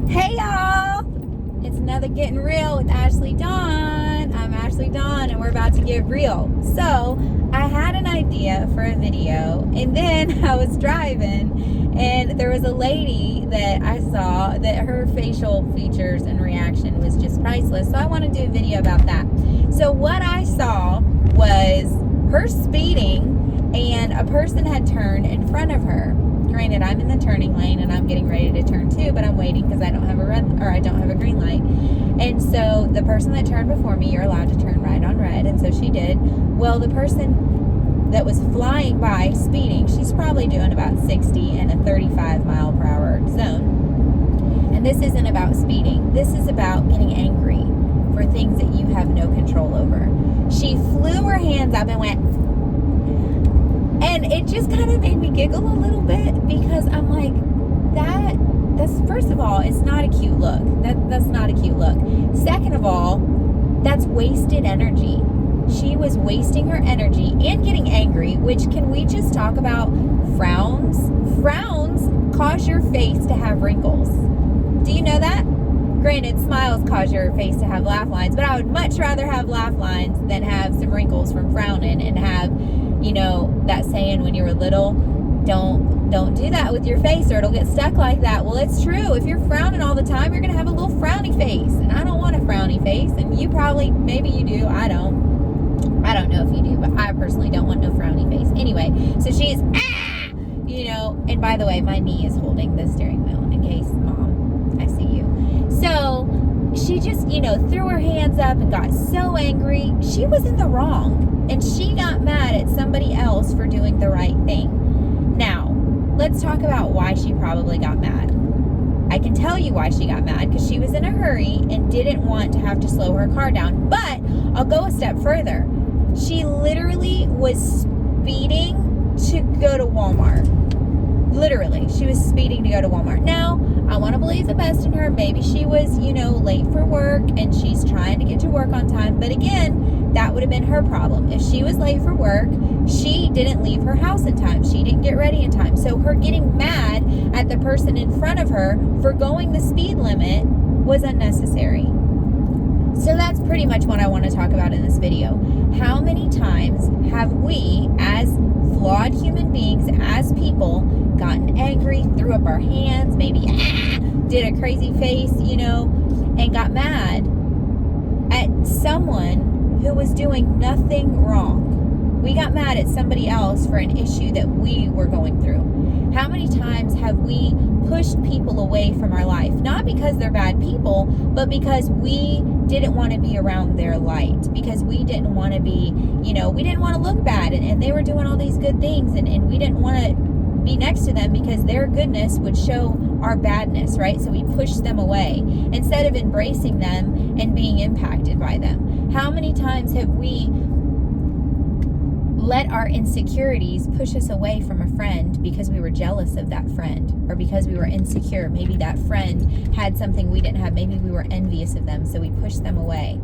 Hey y'all, it's another Gettin Real with Ashleydawn. I'm Ashleydawn and we're about to get real. So I had an idea for a video and then I was driving and there was a lady that I saw that her facial features and reaction was just priceless. So I want to do a video about that. So what I saw was her speeding and a person had turned in front of her. Granted, I'm in the turning lane and I'm getting ready to turn too, but I'm waiting because I don't have a green light. And so the person that turned before me, you're allowed to turn right on red, and so she did. Well, the person that was flying by speeding, she's probably doing about 60 in a 35 mile per hour zone. And this isn't about speeding. This is about getting angry for things that you have no control over. She flew her hands up and went, and it just kind of made me giggle a little bit because I'm like, that's first of all, it's not a cute look. That's not a cute look. Second of all, that's wasted energy. She was wasting her energy and getting angry, which can we just talk about frowns? Frowns cause your face to have wrinkles. Do you know that? Granted, smiles cause your face to have laugh lines, but I would much rather have laugh lines than have some wrinkles from frowning and have, you know, that saying when you were little, don't do that with your face or it'll get stuck like that. Well, it's true. If you're frowning all the time, you're going to have a little frowny face. And I don't want a frowny face. And you probably, maybe you do. I don't know if you do, but I personally don't want no frowny face. Anyway, so she's, you know, and by the way, my knee is holding the steering wheel in case, Mom, I see you. So she just, you know, threw her hands up and got so angry. She was in the wrong. And she got mad at somebody else for doing the right thing. Now, let's talk about why she probably got mad. I can tell you why she got mad, because she was in a hurry and didn't want to have to slow her car down. But I'll go a step further. She literally was speeding to go to Walmart. Literally, she was speeding to go to Walmart. Now, I want to believe the best in her. Maybe she was, you know, late for work and she's trying to get to work on time. But again, that would have been her problem. If she was late for work, she didn't leave her house in time. She didn't get ready in time. So her getting mad at the person in front of her for going the speed limit was unnecessary. So that's pretty much what I want to talk about in this video. How many times have we, as flawed human beings, as people, gotten angry, threw up our hands, maybe did a crazy face, you know, and got mad at someone who was doing nothing wrong? We got mad at somebody else for an issue that we were going through. How many times have we pushed people away from our life? Not because they're bad people, but because we didn't want to be around their light, because we didn't want to be, you know, we didn't want to look bad, and they were doing all these good things, and we didn't want to be next to them because their goodness would show our badness, right? So we pushed them away instead of embracing them and being impacted by them. How many times have we let our insecurities push us away from a friend because we were jealous of that friend, or because we were insecure? Maybe that friend had something we didn't have. Maybe we were envious of them, so we pushed them away.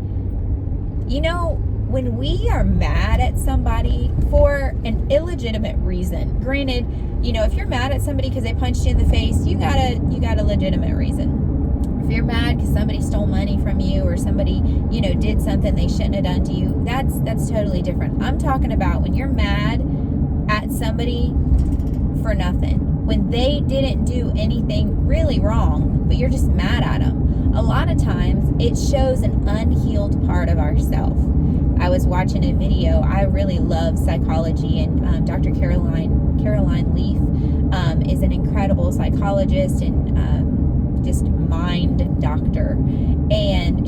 You know, when we are mad at somebody for an illegitimate reason, granted, you know, if you're mad at somebody because they punched you in the face, you got a legitimate reason. If you're mad because somebody stole money from you, or somebody, you know, did something they shouldn't have done to you, that's totally different. I'm talking about when you're mad at somebody for nothing, when they didn't do anything really wrong, but you're just mad at them. A lot of times it shows an unhealed part of ourself. I was watching a video. I really love psychology, and Dr. Caroline Leaf is an incredible psychologist and just mind doctor, and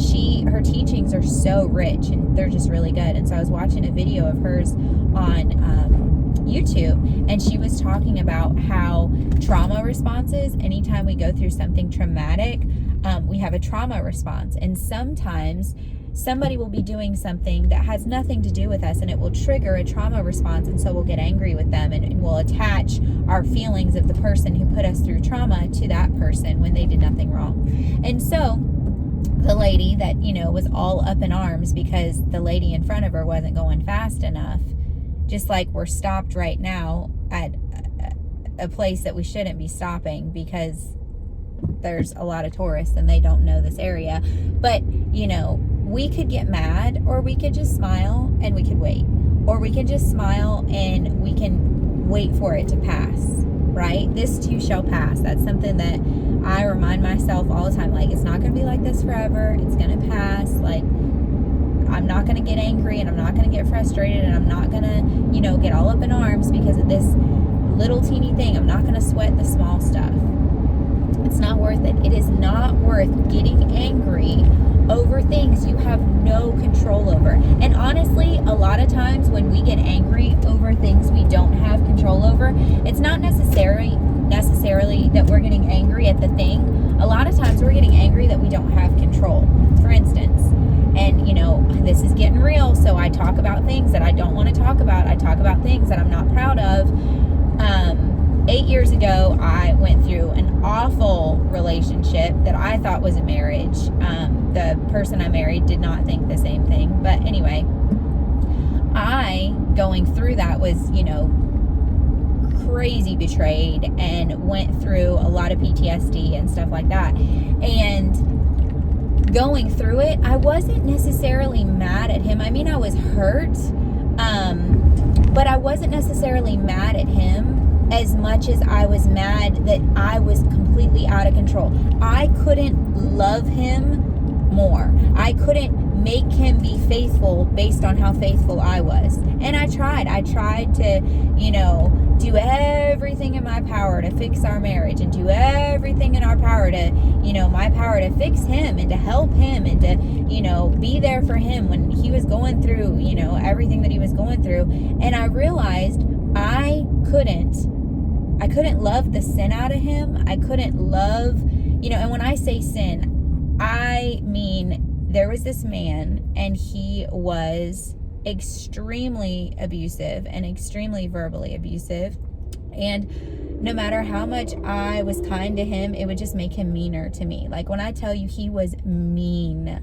her teachings are so rich and they're just really good. And so I was watching a video of hers on YouTube, and she was talking about how trauma responses, anytime we go through something traumatic, we have a trauma response, and sometimes somebody will be doing something that has nothing to do with us, and it will trigger a trauma response, and so we'll get angry with them, and we'll attach our feelings of the person who put us through trauma to that person when they did nothing wrong. And so the lady that, you know, was all up in arms because the lady in front of her wasn't going fast enough, just like we're stopped right now at a place that we shouldn't be stopping because there's a lot of tourists and they don't know this area. But, you know, we could get mad, or we could just smile and we could wait. Or we can just smile and we can wait for it to pass, right? This too shall pass. That's something that I remind myself all the time. Like, it's not going to be like this forever. It's going to pass. Like, I'm not going to get angry, and I'm not going to get frustrated, and I'm not going to, you know, get all up in arms because of this little teeny thing. I'm not going to sweat the small stuff. It's not worth it. It is not worth getting angry over things you have no control over. And honestly, a lot of times when we get angry over things we don't have control over, it's not necessarily that we're getting angry at the thing. A lot of times we're getting angry that we don't have control. For instance, and you know, this is getting real, so I talk about things that I don't want to talk about. I talk about things that I'm not proud of. 8 years ago, I went through an awful relationship that I thought was a marriage. The person I married did not think the same thing. But anyway, going through that was, you know, crazy betrayed, and went through a lot of PTSD and stuff like that. And going through it, I wasn't necessarily mad at him. I mean, I was hurt, but I wasn't necessarily mad at him as much as I was mad that I was completely out of control. I couldn't love him more. I couldn't make him be faithful based on how faithful I was. And I tried to, you know, do everything in my power to fix our marriage, and do everything in our power to, you know, my power to fix him and to help him and to, you know, be there for him when he was going through, you know, everything that he was going through. And I realized I couldn't love the sin out of him. I couldn't love, you know, and when I say sin, I mean, there was this man, and he was extremely abusive and extremely verbally abusive. And no matter how much I was kind to him, it would just make him meaner to me. Like, when I tell you, he was mean.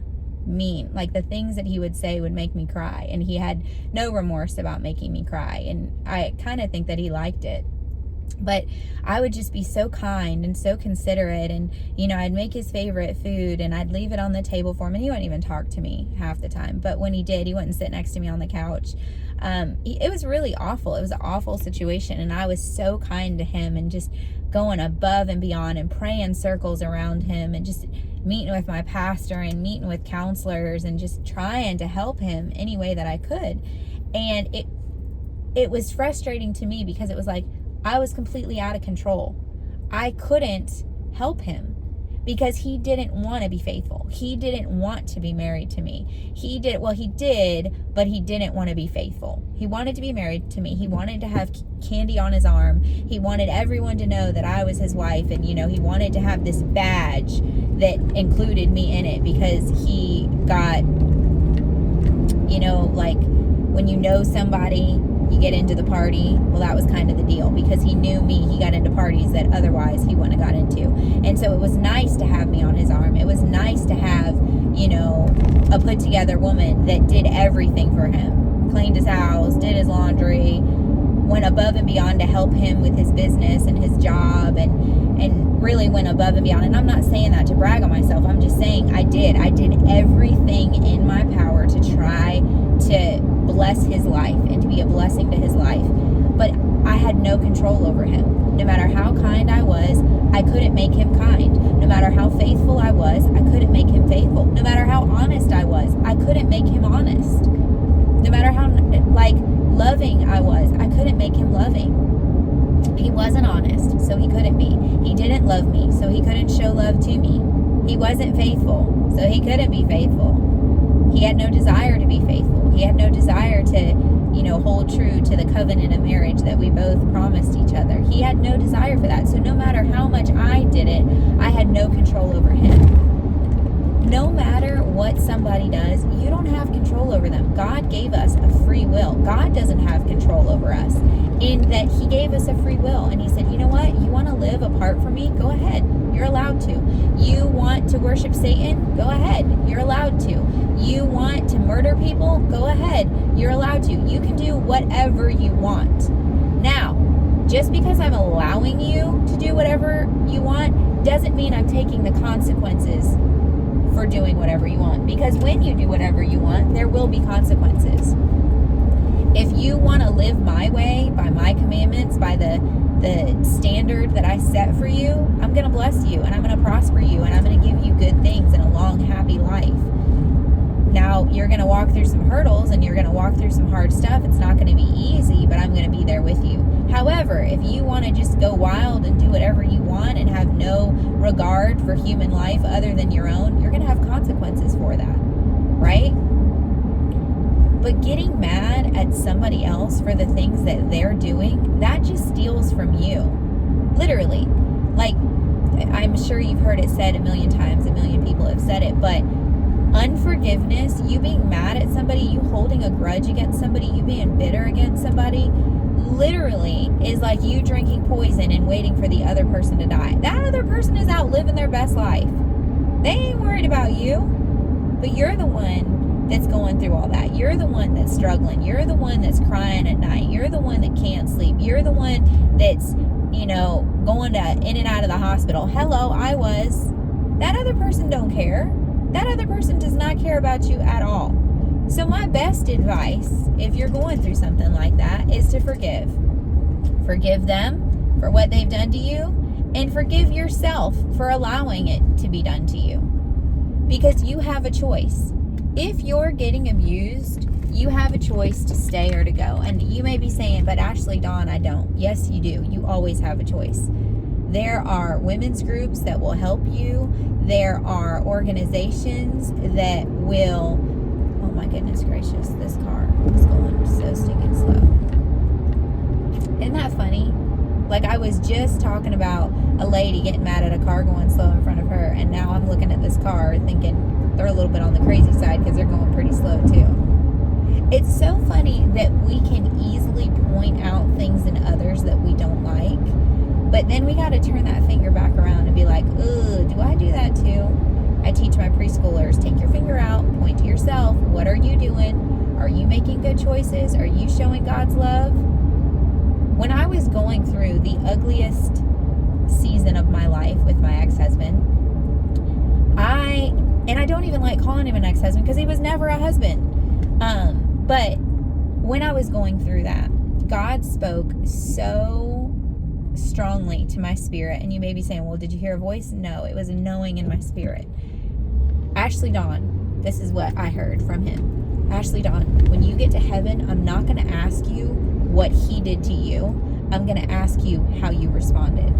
Like, the things that he would say would make me cry, and he had no remorse about making me cry. And I kind of think that he liked it. But I would just be so kind and so considerate, and, you know, I'd make his favorite food and I'd leave it on the table for him, and he wouldn't even talk to me half the time. But when he did, he wouldn't sit next to me on the couch. It was really awful. It was an awful situation, and I was so kind to him, and just going above and beyond, and praying circles around him, and just meeting with my pastor and meeting with counselors, and just trying to help him any way that I could. And it was frustrating to me, because it was like I was completely out of control. I couldn't help him because he didn't want to be faithful. He didn't want to be married to me. He did, but he didn't want to be faithful. He wanted to be married to me. He wanted to have candy on his arm. He wanted everyone to know that I was his wife. And, you know, he wanted to have this badge that included me in it, because he got, you know, like, when you know somebody, you get into the party. Well, that was kind of the deal, because he knew me. He got into parties that otherwise he wouldn't have got into. And so it was nice to have me on his arm. It was nice to have, you know, a put together woman that did everything for him. Cleaned his house, did his laundry, went above and beyond to help him with his business and his job, and really went above and beyond. And I'm not saying that to brag on myself. I'm just saying I did everything in my power to try to bless his life and to be a blessing to his life. But I had no control over him. No matter how kind I was, I couldn't make him kind. No matter how faithful I was, I couldn't make him faithful. No matter how honest I was, I couldn't make him honest. No matter how, like, loving I was, I couldn't make him loving. He wasn't honest, so he couldn't be. He didn't love me, so he couldn't show love to me. He wasn't faithful, so he couldn't be faithful. He had no desire to be faithful. He had no desire to, you know, hold true to the covenant of marriage that we both promised each other. He had no desire for that. So no matter how much I did it, I had no control over him. No matter what somebody does, you don't have control over them. God gave us a free will. God doesn't have control over us, in that he gave us a free will. And he said, you know what? You want to live apart from me? Go ahead. You're allowed to. You want to worship Satan? Go ahead. You're allowed to. You want to murder people? Go ahead. You're allowed to. You can do whatever you want. Now, just because I'm allowing you to do whatever you want doesn't mean I'm taking the consequences for doing whatever you want. Because when you do whatever you want, there will be consequences. If you want to live my way, by my commandments, by the standard that I set for you, I'm going to bless you, and I'm going to prosper you, and I'm going to give you good things and a long, happy life. Now, you're going to walk through some hurdles, and you're going to walk through some hard stuff. It's not going to be easy, but I'm going to be there with you. However, if you want to just go wild and do whatever you want and have no regard for human life other than your own, you're going to have consequences for that, right? But getting mad at somebody else for the things that they're doing, that just steals from you. Literally. Like, I'm sure you've heard it said a million times, a million people have said it, but unforgiveness, you being mad at somebody, you holding a grudge against somebody, you being bitter against somebody, literally is like you drinking poison and waiting for the other person to die. That other person is out living their best life. They ain't worried about you, but you're the one that's going through all that. You're the one that's struggling. You're the one that's crying at night. You're the one that can't sleep. You're the one that's, going in and out of the hospital. Hello, I was. That other person don't care. That other person does not care about you at all. So my best advice, if you're going through something like that, is to forgive. Forgive them for what they've done to you, and forgive yourself for allowing it to be done to you. Because you have a choice. If you're getting abused, you have a choice to stay or to go. And you may be saying, but Ashleydawn, I don't. Yes, you do. You always have a choice. There are women's groups that will help you. There are organizations that will... Oh my goodness gracious, this car is going so stinking slow. Isn't that funny? Like, I was just talking about a lady getting mad at a car going slow in front of her, and now I'm looking at this car thinking they're a little bit on the crazy side because they're going pretty slow too. It's so funny that we can easily point out things in others that we don't like, but then we got to turn that finger back around and be like, ugh, do I do that too? I teach my preschoolers, take your finger out, point to yourself. What are you doing? Are you making good choices? Are you showing God's love? When I was going through the ugliest season of my life with my ex-husband, I don't even like calling him an ex-husband because he was never a husband. But when I was going through that, God spoke so strongly to my spirit. And you may be saying, well, did you hear a voice? No, it was a knowing in my spirit. Ashleydawn, this is what I heard from him. Ashleydawn, when you get to heaven, I'm not going to ask you what he did to you. I'm going to ask you how you responded.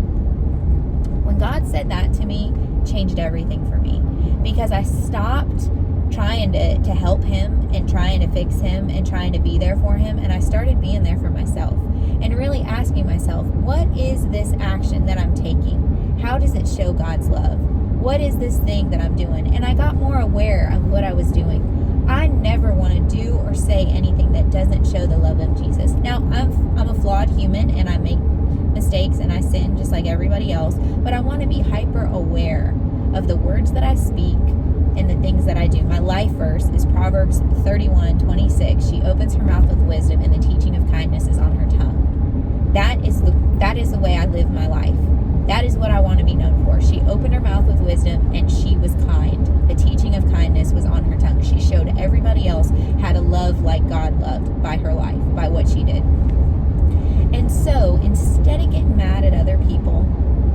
When God said that to me, changed everything for me, because I stopped trying to help him and trying to fix him and trying to be there for him, and I started being there for myself and really asking myself, what is this action that I'm taking? How does it show God's love? What is this thing that I'm doing? And I got more aware of what I was doing. I never want to do or say anything that doesn't show the love of Jesus. Now, I'm a flawed human, and I make mistakes and I sin just like everybody else, but I want to be hyper aware of the words that I speak and the things that I do. My life verse is Proverbs 31:26. She opens her mouth with wisdom, and the teaching of kindness is on her tongue. That is the way I live my life. That is what I want to be known for. She opened her mouth with wisdom, and she was kind. The teaching of kindness was on her tongue. She showed everybody else how to love like God loved by her life, by what she did. And so, instead of getting mad at other people,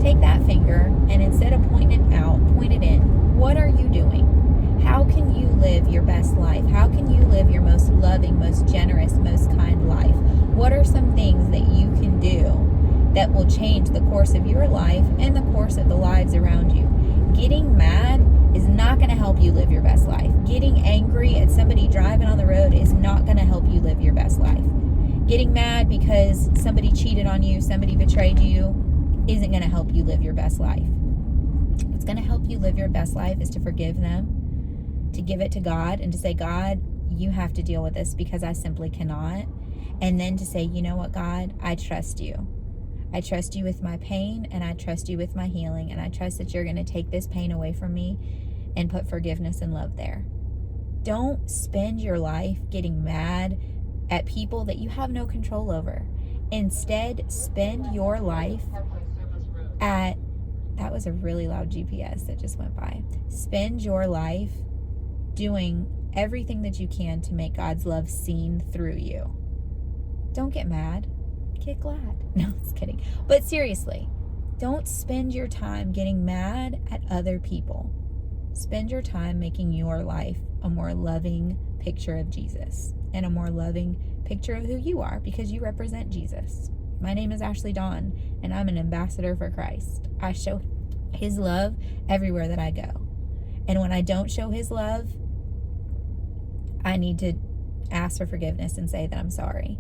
take that finger, and instead of pointing it out, point it in. What are you doing? How can you live your best life? How can you live your most loving, most generous, most kind life? What are some things that you can do that will change the course of your life and the course of the lives around you? Getting mad is not going to help you live your best life. Getting angry at somebody driving on the road is not going to help you live your best life. Getting mad because somebody cheated on you, somebody betrayed you, isn't going to help you live your best life. What's going to help you live your best life is to forgive them, to give it to God, and to say, God, you have to deal with this because I simply cannot. And then to say, you know what, God, I trust you. I trust you with my pain, and I trust you with my healing, and I trust that you're going to take this pain away from me and put forgiveness and love there. Don't spend your life getting mad at people that you have no control over. Instead, spend your life at That was a really loud GPS that just went by. Spend your life doing everything that you can to make God's love seen through you. Don't get mad. Get glad. No, just kidding. But seriously, don't spend your time getting mad at other people. Spend your time making your life a more loving picture of Jesus and a more loving picture of who you are, because you represent Jesus. My name is Ashleydawn, and I'm an ambassador for Christ. I show his love everywhere that I go. And when I don't show his love, I need to ask for forgiveness and say that I'm sorry.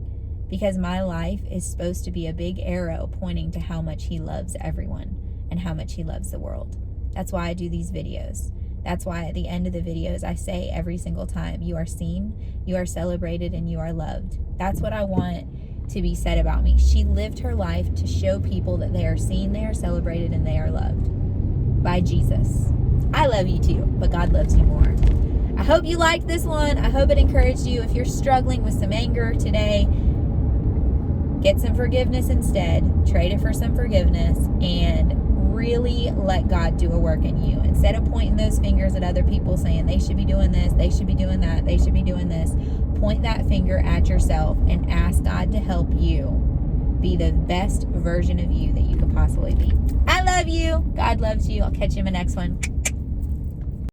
Because my life is supposed to be a big arrow pointing to how much he loves everyone and how much he loves the world. That's why I do these videos. That's why at the end of the videos, I say every single time, you are seen, you are celebrated, and you are loved. That's what I want to be said about me. She lived her life to show people that they are seen, they are celebrated, and they are loved by Jesus. I love you too, but God loves you more. I hope you liked this one. I hope it encouraged you. If you're struggling with some anger today, get some forgiveness instead. Trade it for some forgiveness and really let God do a work in you. Instead of pointing those fingers at other people saying they should be doing this, they should be doing that, they should be doing this, point that finger at yourself and ask God to help you be the best version of you that you could possibly be. I love you. God loves you. I'll catch you in the next one.